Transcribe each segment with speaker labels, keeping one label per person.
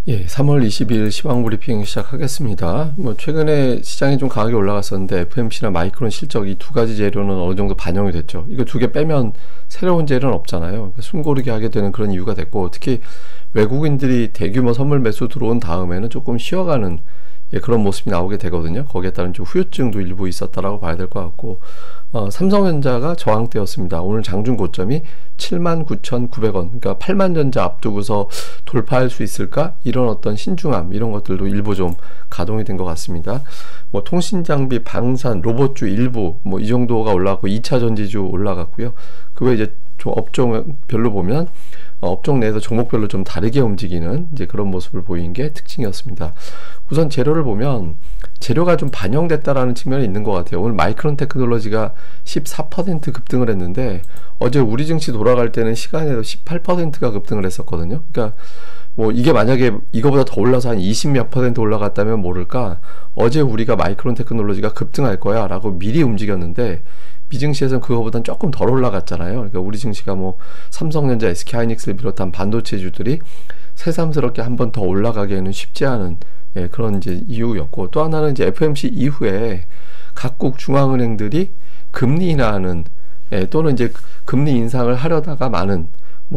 Speaker 1: 예, 3월 20일 시황 브리핑 시작하겠습니다. 최근에 시장이 좀 강하게 올라갔었는데 FMC나 마이크론 실적 이 두 가지 재료는 어느 정도 반영이 됐죠. 이거 두 개 빼면 새로운 재료는 없잖아요. 그러니까 숨고르게 하게 되는 그런 이유가 됐고, 특히 외국인들이 대규모 선물 매수 들어온 다음에는 조금 쉬어가는 그런 모습이 나오게 되거든요. 거기에 따른 좀 후유증도 일부 있었다라고 봐야 될 것 같고, 삼성전자가 저항대였습니다. 오늘 장중 고점이 79,900원, 그러니까 8만전자 앞두고서 돌파할 수 있을까? 이런 어떤 신중함, 이런 것들도 일부 좀 가동이 된 것 같습니다. 통신장비, 방산, 로봇주 일부 이 정도가 올라갔고, 2차 전지주 올라갔고요. 그 외에 이제 업종별로 보면 업종 내에서 종목별로 좀 다르게 움직이는 이제 그런 모습을 보인 게 특징이었습니다. 우선 재료를 보면 재료가 좀 반영됐다라는 측면이 있는 것 같아요. 오늘 마이크론 테크놀로지가 14% 급등을 했는데, 어제 우리 증시 돌아갈 때는 시간에도 18%가 급등을 했었거든요. 그러니까 이게 만약에 이거보다 더 올라서 한 20몇 % 올라갔다면 모를까, 어제 우리가 마이크론 테크놀로지가 급등할 거야 라고 미리 움직였는데, 미증시에서는 그거보단 조금 덜 올라갔잖아요. 그러니까 우리 증시가 삼성전자, SK하이닉스를 비롯한 반도체주들이 새삼스럽게 한 번 더 올라가기에는 쉽지 않은 그런 이제 이유였고, 또 하나는 이제 FMC 이후에 각국 중앙은행들이 금리 인하하는 또는 이제 금리 인상을 하려다가 많은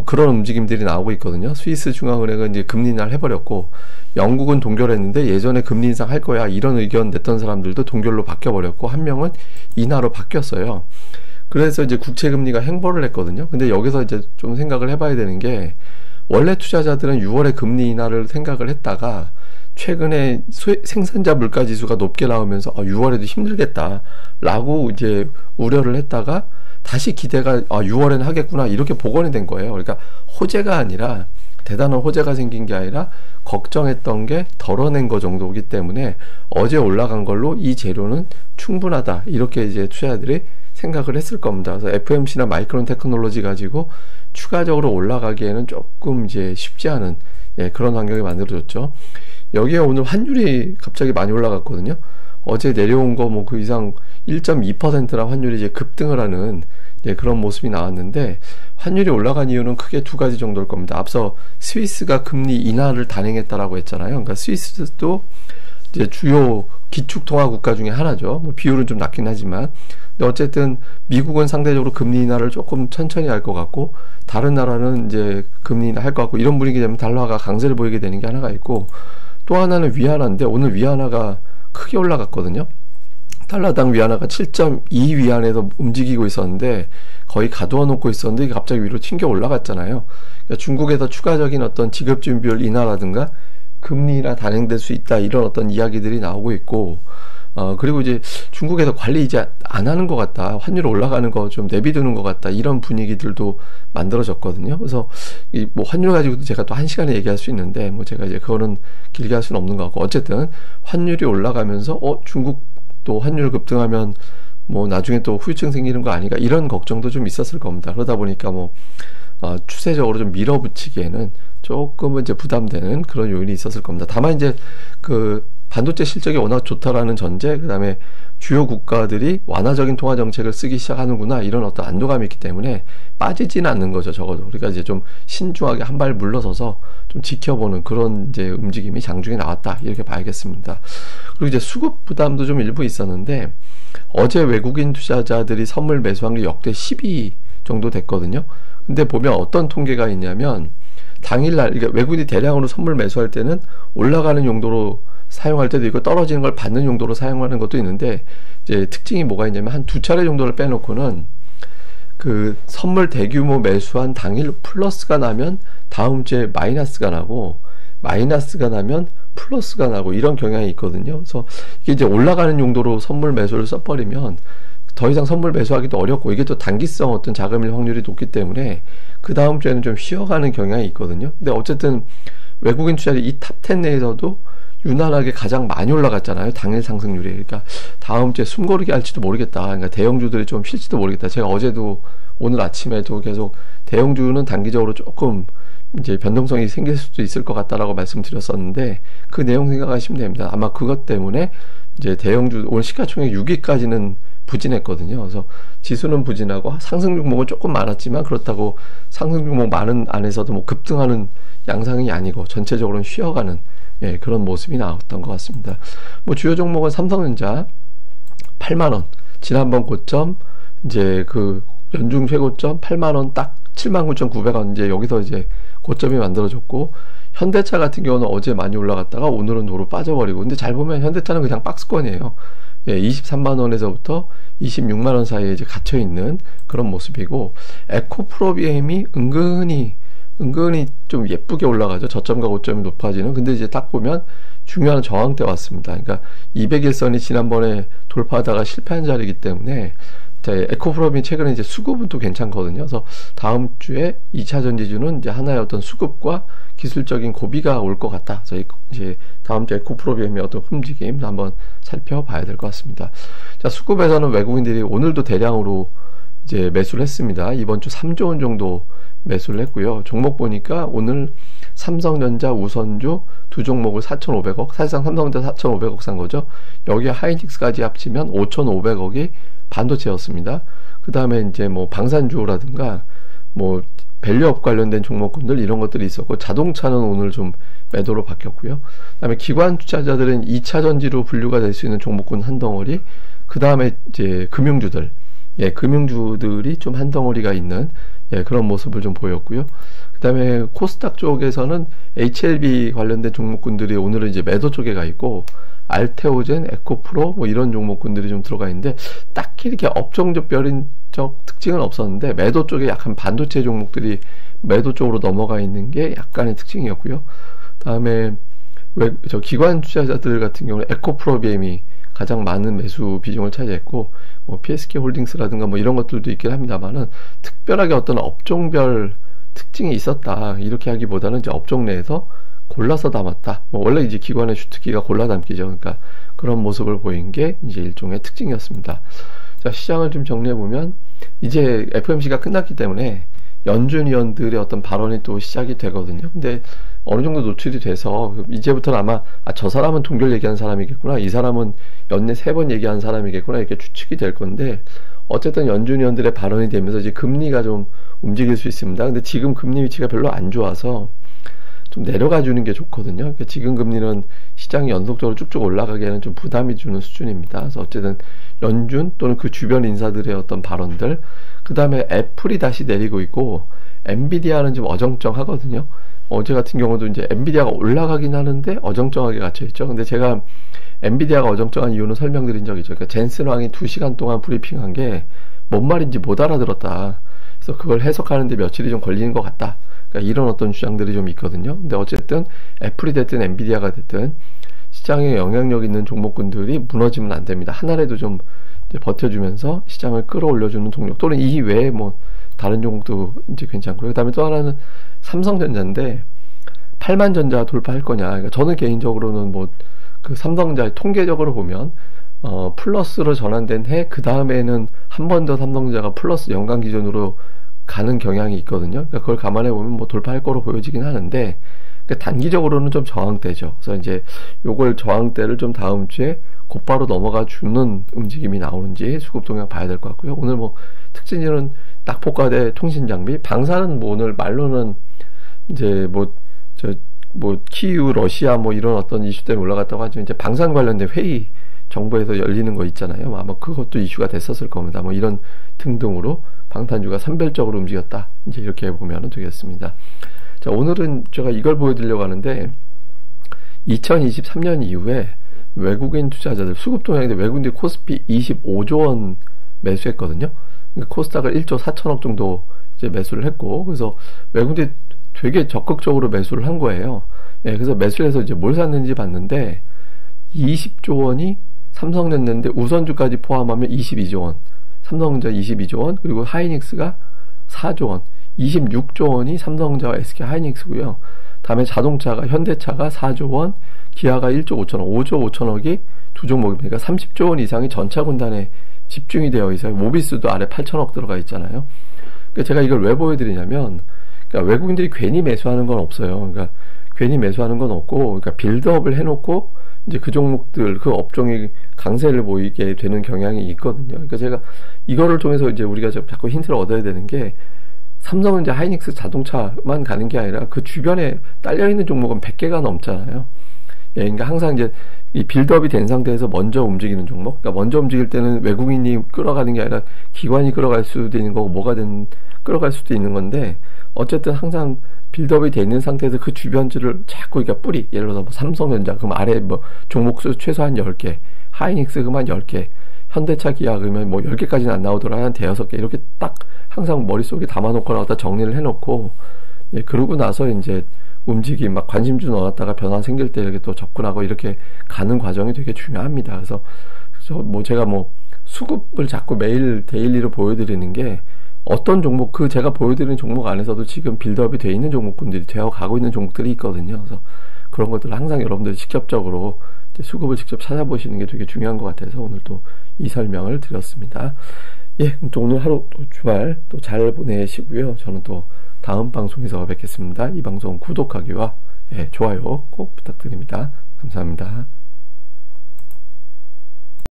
Speaker 1: 그런 움직임들이 나오고 있거든요. 스위스 중앙은행은 이제 금리 인하를 해버렸고, 영국은 동결했는데 예전에 금리 인상 할 거야 이런 의견 냈던 사람들도 동결로 바뀌어버렸고, 한 명은 인하로 바뀌었어요. 그래서 이제 국채금리가 행보를 했거든요. 근데 여기서 이제 좀 생각을 해봐야 되는 게, 원래 투자자들은 6월에 금리 인하를 생각을 했다가 최근에 생산자 물가지수가 높게 나오면서 6월에도 힘들겠다 라고 이제 우려를 했다가 다시 기대가 6월에는 하겠구나 이렇게 복원이 된 거예요. 그러니까 호재가 아니라, 대단한 호재가 생긴 게 아니라 걱정했던 게 덜어낸 거 정도이기 때문에 어제 올라간 걸로 이 재료는 충분하다 이렇게 이제 투자자들이 생각을 했을 겁니다. 그래서 FMC나 마이크론 테크놀로지 가지고 추가적으로 올라가기에는 조금 이제 쉽지 않은 그런 환경이 만들어졌죠. 여기에 오늘 환율이 갑자기 많이 올라갔거든요. 어제 내려온 거 그 이상 1.2%나 환율이 이제 급등을 하는 그런 모습이 나왔는데, 환율이 올라간 이유는 크게 두 가지 정도일 겁니다. 앞서 스위스가 금리 인하를 단행했다라고 했잖아요. 그러니까 스위스도 이제 주요 기축통화 국가 중에 하나죠. 비율은 좀 낮긴 하지만, 근데 어쨌든 미국은 상대적으로 금리 인하를 조금 천천히 할 것 같고, 다른 나라는 이제 금리 인하 할 것 같고, 이런 분위기 되면 달러가 강세를 보이게 되는 게 하나가 있고, 또 하나는 위안화인데 오늘 위안화가 크게 올라갔거든요. 달러당 위안화가 7.2 위안에서 움직이고 있었는데 거의 가두어 놓고 있었는데 이게 갑자기 위로 튕겨 올라갔잖아요. 그러니까 중국에서 추가적인 어떤 지급준비율 인하라든가 금리 인하 단행될 수 있다 이런 어떤 이야기들이 나오고 있고, 그리고 이제 중국에서 관리 이제 안 하는 것 같다, 환율 올라가는 거 좀 내비두는 것 같다 이런 분위기들도 만들어졌거든요. 그래서 환율 가지고도 제가 또 1시간에 얘기할 수 있는데 제가 이제 그거는 길게 할 수는 없는 것 같고, 어쨌든 환율이 올라가면서 중국도 환율 급등하면 나중에 또 후유증 생기는 거 아닌가 이런 걱정도 좀 있었을 겁니다. 그러다 보니까 추세적으로 좀 밀어붙이기에는 조금은 이제 부담되는 그런 요인이 있었을 겁니다. 다만 이제 반도체 실적이 워낙 좋다라는 전제, 그 다음에 주요 국가들이 완화적인 통화 정책을 쓰기 시작하는구나 이런 어떤 안도감이 있기 때문에 빠지지는 않는 거죠, 적어도. 그러니까 이제 좀 신중하게 한 발 물러서서 좀 지켜보는 그런 이제 움직임이 장중에 나왔다 이렇게 봐야겠습니다. 그리고 이제 수급 부담도 좀 일부 있었는데, 어제 외국인 투자자들이 선물 매수한 게 역대 10위 정도 됐거든요. 근데 보면 어떤 통계가 있냐면, 당일날 그러니까 외국인이 대량으로 선물 매수할 때는 올라가는 용도로 사용할 때도 있고 떨어지는 걸 받는 용도로 사용하는 것도 있는데, 이제 특징이 뭐가 있냐면 한 두 차례 정도를 빼놓고는 선물 대규모 매수한 당일 플러스가 나면 다음 주에 마이너스가 나고, 마이너스가 나면 플러스가 나고 이런 경향이 있거든요. 그래서 이게 이제 올라가는 용도로 선물 매수를 써버리면 더 이상 선물 매수하기도 어렵고, 이게 또 단기성 어떤 자금일 확률이 높기 때문에 그 다음 주에는 좀 쉬어가는 경향이 있거든요. 근데 어쨌든 외국인 투자자 이 탑 10 내에서도 유난하게 가장 많이 올라갔잖아요, 당일 상승률이. 그러니까 다음 주에 숨고르기 할지도 모르겠다. 그러니까 대형주들이 좀 쉴지도 모르겠다. 제가 어제도 오늘 아침에도 계속 대형주는 단기적으로 조금 이제 변동성이 생길 수도 있을 것 같다라고 말씀드렸었는데, 그 내용 생각하시면 됩니다. 아마 그것 때문에 이제 대형주 오늘 시가총액 6위까지는 부진했거든요. 그래서 지수는 부진하고 상승 종목은 조금 많았지만 그렇다고 상승 종목 많은 안에서도 뭐 급등하는 양상이 아니고 전체적으로는 쉬어가는 그런 모습이 나왔던 것 같습니다. 뭐 주요 종목은 삼성전자 8만원, 지난번 고점 이제 그 연중 최고점 8만원 딱 79,900원 이제 여기서 이제 고점이 만들어졌고, 현대차 같은 경우는 어제 많이 올라갔다가 오늘은 도로 빠져버리고, 근데 잘 보면 현대차는 그냥 박스권이에요. 23만원에서부터 26만원 사이에 이제 갇혀있는 그런 모습이고, 에코프로비엠이 은근히 좀 예쁘게 올라가죠. 저점과 고점이 높아지는. 근데 이제 딱 보면 중요한 저항대 왔습니다. 그러니까 200일선이 지난번에 돌파하다가 실패한 자리이기 때문에 에코프로비 최근에 이제 수급은 또 괜찮거든요. 그래서 다음 주에 2차 전지주는 이제 하나의 어떤 수급과 기술적인 고비가 올 것 같다. 그래서 이제 다음 주 에코프로비엠의 어떤 움직임 한번 살펴봐야 될 것 같습니다. 자, 수급에서는 외국인들이 오늘도 대량으로 이제 매수를 했습니다. 이번 주 3조 원 정도 매수를 했고요. 종목 보니까 오늘 삼성전자, 우선주 두 종목을 4,500억, 사실상 삼성전자 4,500억 산 거죠. 여기에 하이닉스까지 합치면 5,500억이 반도체였습니다. 그 다음에 이제 뭐 방산주라든가 뭐 밸류업 관련된 종목군들 이런 것들이 있었고, 자동차는 오늘 좀 매도로 바뀌었고요. 그 다음에 기관 투자자들은 2차 전지로 분류가 될 수 있는 종목군 한 덩어리, 그 다음에 이제 금융주들, 금융주들이 좀 한 덩어리가 있는 그런 모습을 좀 보였고요. 그 다음에 코스닥 쪽에서는 HLB 관련된 종목군들이 오늘은 이제 매도 쪽에 가 있고, 알테오젠, 에코프로 뭐 이런 종목군들이 좀 들어가 있는데, 딱히 이렇게 업종별적 특징은 없었는데 매도 쪽에 약간 반도체 종목들이 매도 쪽으로 넘어가 있는 게 약간의 특징이었고요. 다음에 저 기관 투자자들 같은 경우는 에코프로비엠이 가장 많은 매수 비중을 차지했고, 뭐 PSK홀딩스라든가 뭐 이런 것들도 있긴 합니다만은 특별하게 어떤 업종별 특징이 있었다 이렇게 하기보다는 이제 업종 내에서 골라서 담았다. 뭐 원래 이제 기관의 주특기가 골라 담기죠. 그러니까 그런 모습을 보인 게 이제 일종의 특징이었습니다. 자, 시장을 좀 정리해 보면 이제 FOMC가 끝났기 때문에 연준 위원들의 어떤 발언이 또 시작이 되거든요. 근데 어느 정도 노출이 돼서 이제부터는 아마 저 사람은 동결 얘기한 사람이겠구나, 이 사람은 연내 3번 얘기한 사람이겠구나 이렇게 추측이 될 건데, 어쨌든 연준 위원들의 발언이 되면서 이제 금리가 좀 움직일 수 있습니다. 근데 지금 금리 위치가 별로 안 좋아서 좀 내려가 주는 게 좋거든요. 그러니까 지금 금리는 시장이 연속적으로 쭉쭉 올라가기에는 좀 부담이 주는 수준입니다. 그래서 어쨌든 연준 또는 그 주변 인사들의 어떤 발언들, 그 다음에 애플이 다시 내리고 있고, 엔비디아는 좀 어정쩡하거든요. 어제 같은 경우도 이제 엔비디아가 올라가긴 하는데 어정쩡하게 갇혀있죠. 근데 제가 엔비디아가 어정쩡한 이유는 설명드린 적이 있죠. 그러니까 젠슨 왕이 2시간 동안 브리핑한 게 뭔 말인지 못 알아들었다. 그래서 그걸 해석하는데 며칠이 좀 걸리는 것 같다. 그러니까 이런 어떤 주장들이 좀 있거든요. 근데 어쨌든 애플이 됐든 엔비디아가 됐든 시장에 영향력 있는 종목군들이 무너지면 안 됩니다. 하나라도 좀 이제 버텨주면서 시장을 끌어올려주는 종목, 또는 이 외에 뭐 다른 종목도 이제 괜찮고요. 그 다음에 또 하나는 삼성전자인데 8만 전자 돌파할 거냐. 그러니까 저는 개인적으로는 뭐 그 삼성전자 통계적으로 보면 플러스로 전환된 해 그 다음에는 한 번 더 삼성전자가 플러스 연간 기준으로 가는 경향이 있거든요. 그러니까 그걸 감안해 보면 뭐 돌파할 거로 보여지긴 하는데, 그러니까 단기적으로는 좀 저항대죠. 그래서 이제 요걸 저항대를 좀 다음 주에 곧바로 넘어가 주는 움직임이 나오는지 수급 동향 봐야 될 것 같고요. 오늘 뭐 특징은 낙폭과대 통신장비, 방사는 뭐 오늘 말로는 이제 키우 러시아 뭐 이런 어떤 이슈 때문에 올라갔다고 하죠. 이제 방산 관련된 회의 정부에서 열리는 거 있잖아요. 아마 그것도 이슈가 됐었을 겁니다. 뭐 이런 등등으로 방탄주가 산별적으로 움직였다. 이제 이렇게 보면 되겠습니다. 자, 오늘은 제가 이걸 보여드리려고 하는데, 2023년 이후에 외국인 투자자들 수급 동향인데, 외국인들이 코스피 25조 원 매수했거든요. 그러니까 코스닥을 1조 4천억 정도 이제 매수를 했고, 그래서 외국인들이 되게 적극적으로 매수를 한 거예요. 그래서 매수를 해서 이제 뭘 샀는지 봤는데 20조 원이 삼성전자인데 우선주까지 포함하면 22조 원, 삼성전자 22조 원, 그리고 하이닉스가 4조 원, 26조 원이 삼성전자와 SK 하이닉스고요. 다음에 자동차가 현대차가 4조 원, 기아가 1조 5천억, 5조 5천억이 두 종목입니다. 그러니까 30조 원 이상이 전차군단에 집중이 되어 있어요. 모비스도 아래 8천억 들어가 있잖아요. 그러니까 제가 이걸 왜 보여드리냐면, 그러니까 외국인들이 괜히 매수하는 건 없어요. 그러니까 괜히 매수하는 건 없고, 그러니까 빌드업을 해놓고 이제 그 종목들, 그 업종이 강세를 보이게 되는 경향이 있거든요. 그러니까 제가 이거를 통해서 이제 우리가 자꾸 힌트를 얻어야 되는 게, 삼성은 이제 하이닉스 자동차만 가는 게 아니라 그 주변에 딸려있는 종목은 100개가 넘잖아요. 예, 그러니까 항상 이제 이 빌드업이 된 상태에서 먼저 움직이는 종목, 그러니까 먼저 움직일 때는 외국인이 끌어가는 게 아니라 기관이 끌어갈 수도 있는 거고, 끌어갈 수도 있는 건데, 어쨌든 항상 빌드업이 돼 있는 상태에서 그 주변주를 자꾸, 그러니까 뿌리, 예를 들어서 뭐 삼성전자, 그럼 아래 뭐 종목수 최소한 10개, 하이닉스 그만 10개, 현대차, 기아 그러면 뭐 10개까지는 안 나오더라도 한 대여섯 개, 이렇게 딱 항상 머릿속에 담아놓거나 갖다 정리를 해놓고, 예, 그러고 나서 이제 움직임, 막 관심주 넣었다가 변화 생길 때 이렇게 또 접근하고 이렇게 가는 과정이 되게 중요합니다. 그래서 뭐 제가 뭐 수급을 자꾸 매일 데일리로 보여드리는 게, 어떤 종목, 그 제가 보여드리는 종목 안에서도 지금 빌드업이 돼 있는 종목군들이 되어 가고 있는 종목들이 있거든요. 그래서 그런 것들을 항상 여러분들이 직접적으로 수급을 직접 찾아보시는 게 되게 중요한 것 같아서 오늘 또 이 설명을 드렸습니다. 예, 또 오늘 하루 또 주말 또 잘 보내시고요. 저는 또 다음 방송에서 뵙겠습니다. 이 방송 구독하기와, 예, 좋아요 꼭 부탁드립니다. 감사합니다.